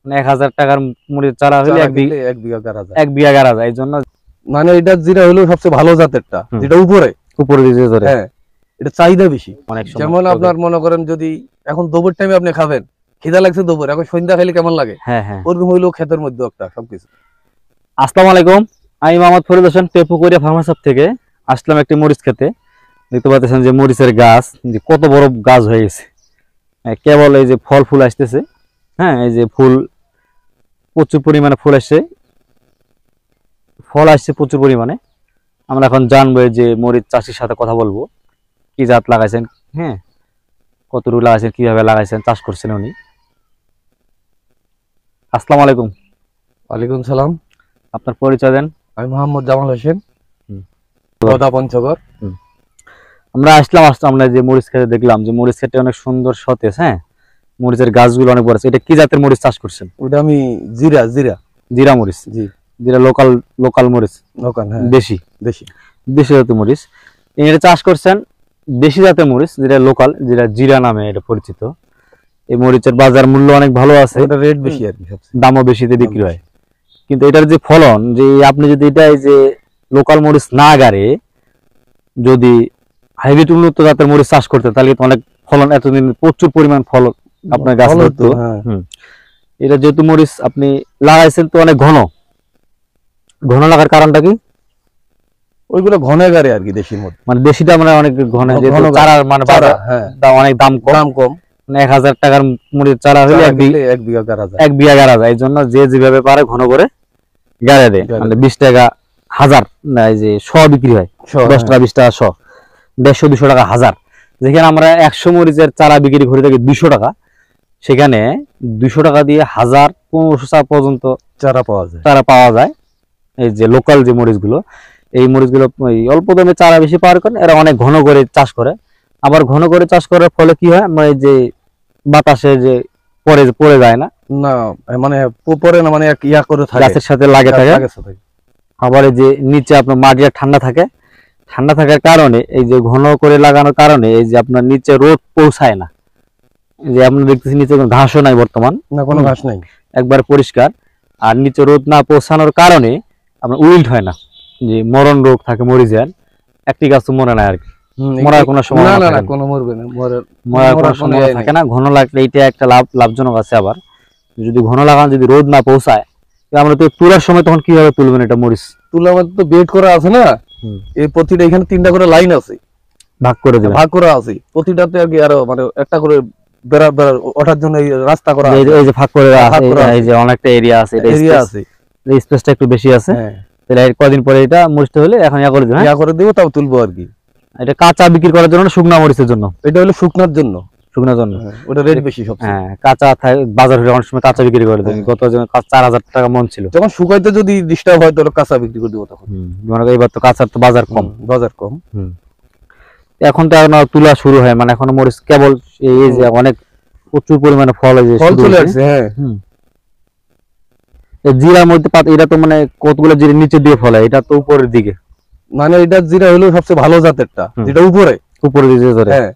মানে 1000 টাকার মরিচ চারা হলে এক বিঘা গাড়া যায়। এই জন্য মানে এটা যেটা হলো সবচেয়ে ভালো জাতেরটা, যেটা উপরে দিতে ধরে। হ্যাঁ, এটা চাহিদা বেশি। অনেক যেমন আপনার মনে করেন যদি এখন দুপুর টাইমে আপনি খাবেন, খিদা লাগছে দুপুর, এখন সন্ধ্যা খাইলে কেমন লাগে? হ্যাঁ হ্যাঁ, ওরকম হইলো ক্ষেতের মধ্যে একটা সবকিছু। আসসালামু আলাইকুম, আমি মোহাম্মদ ফরিদ হোসেন পেপুকুরিয়া ফার্মার শপ থেকে আসলাম একটি মরিচ খেতে। দেখতে পাচ্ছেন যে মরিচের গাছ যে কত বড় গাছ হয়ে গেছে, কেবল এই যে ফল ফুল আসতেছে। হ্যাঁ, এই যে ফুল প্রচুর পরিমাণে ফুল আসছে, ফল আসছে প্রচুর পরিমাণে। আমরা এখন জানবো যে মরিচ চাষির সাথে কথা বলবো, কি জাত লাগাইছেন, হ্যাঁ কতটুকু লাগাইছেন, কিভাবে লাগাইছেন, চাষ করছেন উনি। আসসালামু আলাইকুম। ওয়ালাইকুম সালাম। আপনার পরিচয় দেন। আমি মোহাম্মদ জামাল হোসেন, পঞ্চগড়। আমরা আমরা যে মরিচ খেতে দেখলাম যে মরিচ খেতে অনেক সুন্দর সতেজ। হ্যাঁ, মরিচের গাছগুলো অনেক বড় আছে। এটা কি জাতের মরিচ চাষ করছেন? ওটা আমি জিরা মরিচ। জি, যেটা লোকাল মরিচ, লোকাল, হ্যাঁ, দেশি জাতের মরিচ এটা চাষ করছেন। দেশি জাতের মরিচ যেটা লোকাল, যেটা জিরা নামে এটা পরিচিত। এই মরিচের বাজার মূল্য অনেক ভালো আছে, এটা রেট বেশি আর কি, দামও বেশিতে বিক্রি হয়। কিন্তু এটার যে ফলন, যে আপনি যদি এটা এই যে লোকাল মরিচ না গাড়ে যদি হাইব্রিড উন্নত জাতের মরিচ চাষ করতে, তাহলে অনেক ফলন, এতদিন প্রচুর পরিমাণ ফল আপনার গাছ হতো। এটা যেহেতু মরিচ আপনি লাগাইছেন তো অনেক ঘন লাগার কারণটা কি? ওইগুলো ঘনে গাড়ে আর কি, দেশির মধ্যে। মানে দেশিটা মানে অনেক ঘন, যেহেতু চারার মানে অনেক দাম কম। মানে 1000 টাকার মরিচ চারা হলে এক বিঘা গাড়া যায়। এই জন্য যে যেভাবে পারে ঘন করে গাড়ে দেয়। মানে 20 টাকা হাজার না, এই যে 100 বিক্রি হয়, 10 টাকা 20 টাকা 100, 150-200 টাকা হাজার। যেখানে আমরা 100 মরিচের চারা বিক্রি করে থাকি 200 টাকা, সেখানে 200 টাকা দিয়ে 1000-1500 টাকা পর্যন্ত চারা পাওয়া যায়। এই যে লোকাল যে মরিচগুলো, এই মরিচগুলো অল্প দামে চারা বেশি পাওয়ার কারণে এরা অনেক ঘন করে চাষ করে। আবার ঘন করে চাষ করার ফলে কি হয়, এই যে বাতাসে যে পড়ে যায় না, মানে পরে না, মানে ইয়া করে থাকে, গাছের সাথে লাগে থাকে। আবার এই যে নিচে আপনার মাটিটা ঠান্ডা থাকার কারণে, এই যে ঘন করে লাগানোর কারণে এই যে আপনার নিচে রোদ পৌঁছায় না। যে আপনি দেখতেছেন নিচে কোনো ঘাসও নাই, বর্তমান না কোনো ঘাস নাই, একবার পরিষ্কার। আর নিচে রোদ না পৌঁছানোর কারণে আপনার উইল্ট হয় না, যে মরণ রোগ থাকে মরিচের, একটি গাছ মরে না আর কি, মরার কোনো সময় থাকে না। ঘন লাগলে এটা একটা লাভজনক আছে। আবার যদি ঘন লাগান, যদি রোদ না পৌঁছায়, আমরা তো তোলার সময় তখন কিভাবে তুলবেন এটা মরিচ? তুলার মধ্যে তো বেড করা আছে না, এই প্রতিটা এখানে 3টা করে লাইন আছে, ভাগ করা আছে প্রতিটাতে আর কি, আরো মানে একটা করে বেড়া ওঠার জন্য রাস্তা করা, এই যে ভাগ করে এই যে অনেকটা এরিয়া আছে, এই স্পেসটা একটু বেশি আছে। তাহলে কদিন পরে এটা মরিচটা হলে এখন ইয়া করে দিব, তাও তুলবো আর কি। এটা কাঁচা বিক্রি করার জন্য, শুকনা মরিচের জন্য? এটা হলো শুকনার জন্য। ওটা রেট বেশি সব। হ্যাঁ, কাঁচা বাজার হলে অনেক সময় কাঁচা বিক্রি করে দেন। গত 4000 টাকা মন ছিল, যখন শুকাইতে যদি ডিস্টার্ব হয় তাহলে কাঁচা বিক্রি করে দিব তখন। এবার তো কাঁচার তো বাজার কম। এখন তো এখন তুলা শুরু হয়, মানে এখন মরিচ কেবল এই যে অনেক প্রচুর পরিমাণে ফল চলে আসছে। হ্যাঁ, জিরার মধ্যে এটা তো মানে কতগুলো জিরা নিচে দিয়ে ফল হয়, এটা তো উপরের দিকে। মানে এটা জিরা হলো সবচেয়ে ভালো জাতেরটা, যেটা উপরে দিয়ে ধরে। হ্যাঁ,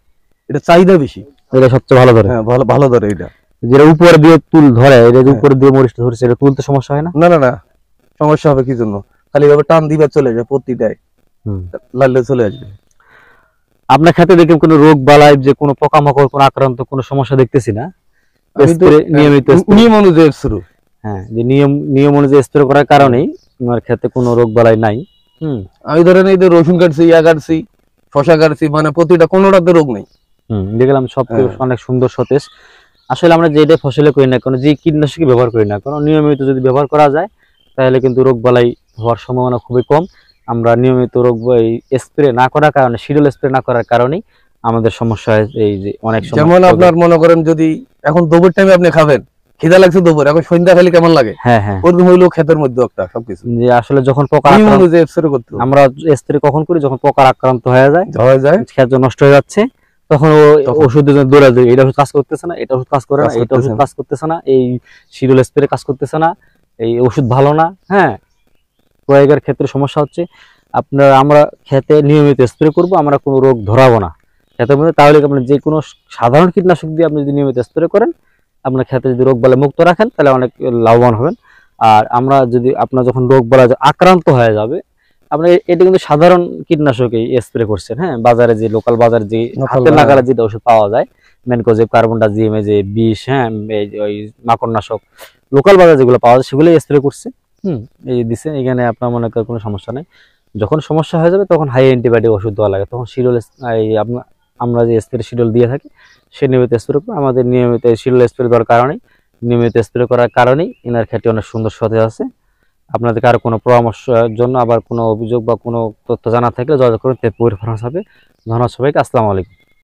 এটা চাহিদা বেশি, এটা সবচেয়ে ভালো ধরে। হ্যাঁ, ভালো ধরে। এটা যেটা উপরে দিয়ে ধরে, এটা উপরে দিয়ে মরিচটা ধরছে, এটা তুলতে সমস্যা হয় না? না সমস্যা হবে কি জন্য? খালি ভাবে টান দিবে, চলে যায়, প্রতিটায় লাইলে চলে আসবে। আপনার ক্ষেতে দেখে কোনো রোগ বালাই, যে কোনো পোকামাকড়, কোনো আক্রান্ত, কোনো সমস্যা দেখতেছি না। নিয়মিত নিয়ম অনুযায়ী শুরু। হ্যাঁ, যে নিয়ম অনুযায়ী স্প্রে করার কারণেই আমার ক্ষেতে কোনো রোগ বালাই নাই। আমি ধরেন এই যে রসুন কাটছি, কাটছি, শশা কাটছি, মানে প্রতিটা কোনোটাতে রোগ নেই। দেখলাম সব অনেক সুন্দর সতেজ। আসলে আমরা যেটা ফসলে করি না, কোনো যে কীটনাশক ব্যবহার করি না, কোনো নিয়মিত যদি ব্যবহার করা যায় তাহলে কিন্তু রোগ বালাই হওয়ার সম্ভাবনা খুবই কম। আমরা নিয়মিত রোগ স্প্রে না করার কারণে, শিডিউল স্প্রে না করার কারণেই আমাদের সমস্যা হয়। এই যে অনেক সময় যেমন আপনার মনে করেন যদি এখন দুপুর টাইমে আপনি খাবেন, খিদা লাগছে দুপুর, এখন সন্ধ্যা খাইলে কেমন লাগে? হ্যাঁ হ্যাঁ, ওরকম হইলো ক্ষেতের মধ্যে একটা সবকিছু। যে আসলে যখন পোকা আমরা স্প্রে কখন করি, যখন পোকার আক্রান্ত হয়ে যায়, ক্ষেত নষ্ট হয়ে যাচ্ছে, তখন ওষুধের জন্য দৌড়া যায়। এটা ওষুধ কাজ করতেছে না, এটা ওষুধ কাজ করে না, এটা ওষুধ কাজ করতেছে না, এই শিডিউল স্প্রে কাজ করতেছে না, এই ওষুধ ভালো না। হ্যাঁ, প্রয়োগের ক্ষেত্রে সমস্যা হচ্ছে। আমরা খেতে নিয়মিত স্প্রে করব, আমরা কোনো রোগ ধরাবো না খেতের মধ্যে। তাহলে আপনি যে কোনো সাধারণ কীটনাশক দিয়ে আপনি যদি নিয়মিত স্প্রে করেন, আপনার ক্ষেত্রে যদি রোগ বালাই মুক্ত রাখেন তাহলে অনেক লাভবান হবেন। আর আমরা যদি আপনার যখন রোগ বালাই আক্রান্ত হয়ে যাবে, আপনি এটা কিন্তু সাধারণ কীটনাশকই স্প্রে করছেন, হ্যাঁ, বাজারে যে লোকাল বাজারে যে হাতের নাগালে যেটা ওষুধ পাওয়া যায়, ম্যানকোজেব, কার্বনডাজিম, যে বিষ, হ্যাঁ, ওই মাকড়নাশক লোকাল বাজারে যেগুলো পাওয়া যায় সেগুলোই স্প্রে করছে। এই দিচ্ছে, এখানে আপনার মনে করেন কোনো সমস্যা নেই। যখন সমস্যা হয়ে যাবে তখন হাই অ্যান্টিবায়োটিক ওষুধ দেওয়া লাগে, তখন শিডিউল আমরা যে স্প্রে শিডিউল দিয়ে থাকি সে নিয়মিত স্প্রে করবো। আমাদের নিয়মিত শিডিউল স্প্রে দেওয়ার কারণেই, নিয়মিত স্প্রে করার কারণেই এনার ক্ষেত্রে অনেক সুন্দর সতেজ আছে। আপনাদের কারো কোনো পরামর্শের জন্য আবার কোনো অভিযোগ বা কোনো তথ্য জানা থাকলে যোগাযোগ করুন তেজপুর ফার্মাস হবে। ধন্যবাদ সবাইকে, আসসালামু আলাইকুম।